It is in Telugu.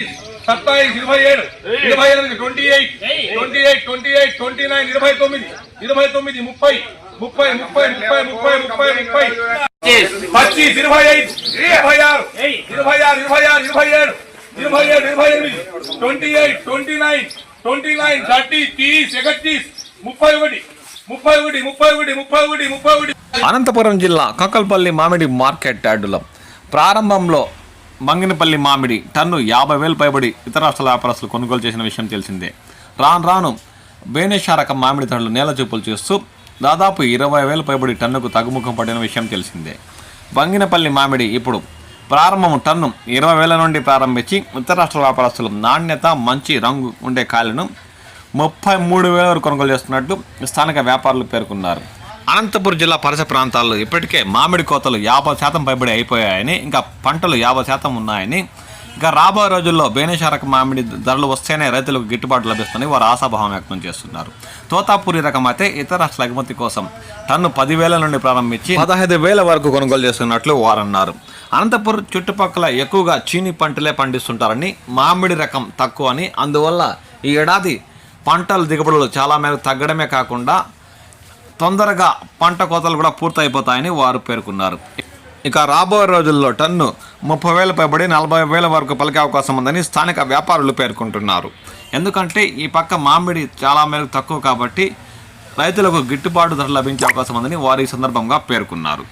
27, 27, 28, 28, 28, 28, 29, 29, 29, 30, 30, 30, 30, 30, 30, 30, 25, 26, 26, 27, 27, 28, 29, 29, 30, 30, 31, 31. అనంతపురం జిల్లా కక్కల్పల్లి మామిడి మార్కెట్ యార్డులో ప్రారంభంలో మంగినపల్లి మామిడి టన్ను 50,000 పైబడి ఇతర రాష్ట్రాల వ్యాపారస్తులు కొనుగోలు చేసిన విషయం తెలిసిందే. రాను బేనేషా రకం మామిడి ధరలు నేల చూపులు చేస్తూ దాదాపు 20,000 పైబడి టన్నుకు తగ్గుముఖం పడిన విషయం తెలిసిందే. మంగినపల్లి మామిడి ఇప్పుడు ప్రారంభం టన్ను 20,000 నుండి ప్రారంభించి ఇతర రాష్ట్రాల వ్యాపారస్తులు నాణ్యత మంచి రంగు ఉండే కాయలను 33,000 వరకు కొనుగోలు చేస్తున్నట్లు స్థానిక వ్యాపారులు పేర్కొన్నారు. అనంతపురం జిల్లా పరిసర ప్రాంతాల్లో ఇప్పటికే మామిడి కోతలు 50% పైబడి అయిపోయాయని, ఇంకా పంటలు 50% ఉన్నాయని, ఇంకా రాబోయే రోజుల్లో బేనేషా రకం మామిడి ధరలు వస్తేనే రైతులకు గిట్టుబాటు లభిస్తుందని వారు ఆశాభావం వ్యక్తం చేస్తున్నారు. తోతాపూరి రకం అయితే ఇతర రాష్ట్రాల ఎగుమతి కోసం టన్ను 10,000 నుండి ప్రారంభించి 15,000 వరకు కొనుగోలు చేస్తున్నట్లు వారు అన్నారు. అనంతపురం చుట్టుపక్కల ఎక్కువగా చీనీ పంటలే పండిస్తుంటారని, మామిడి రకం తక్కువ అని, అందువల్ల ఈ ఏడాది పంటల దిగుబడులు చాలా మేరకు తగ్గడమే కాకుండా తొందరగా పంట కోతలు కూడా పూర్తయిపోతాయని వారు పేర్కొన్నారు. ఇక రాబోయే రోజుల్లో టన్ను 30,000 పైబడి 40,000 వరకు పలికే అవకాశం ఉందని స్థానిక వ్యాపారులు పేర్కొంటున్నారు. ఎందుకంటే ఈ పక్క మామిడి చాలా మేరకు తక్కువ కాబట్టి రైతులకు గిట్టుబాటు ధర లభించే అవకాశం ఉందని వారు ఈ సందర్భంగా పేర్కొన్నారు.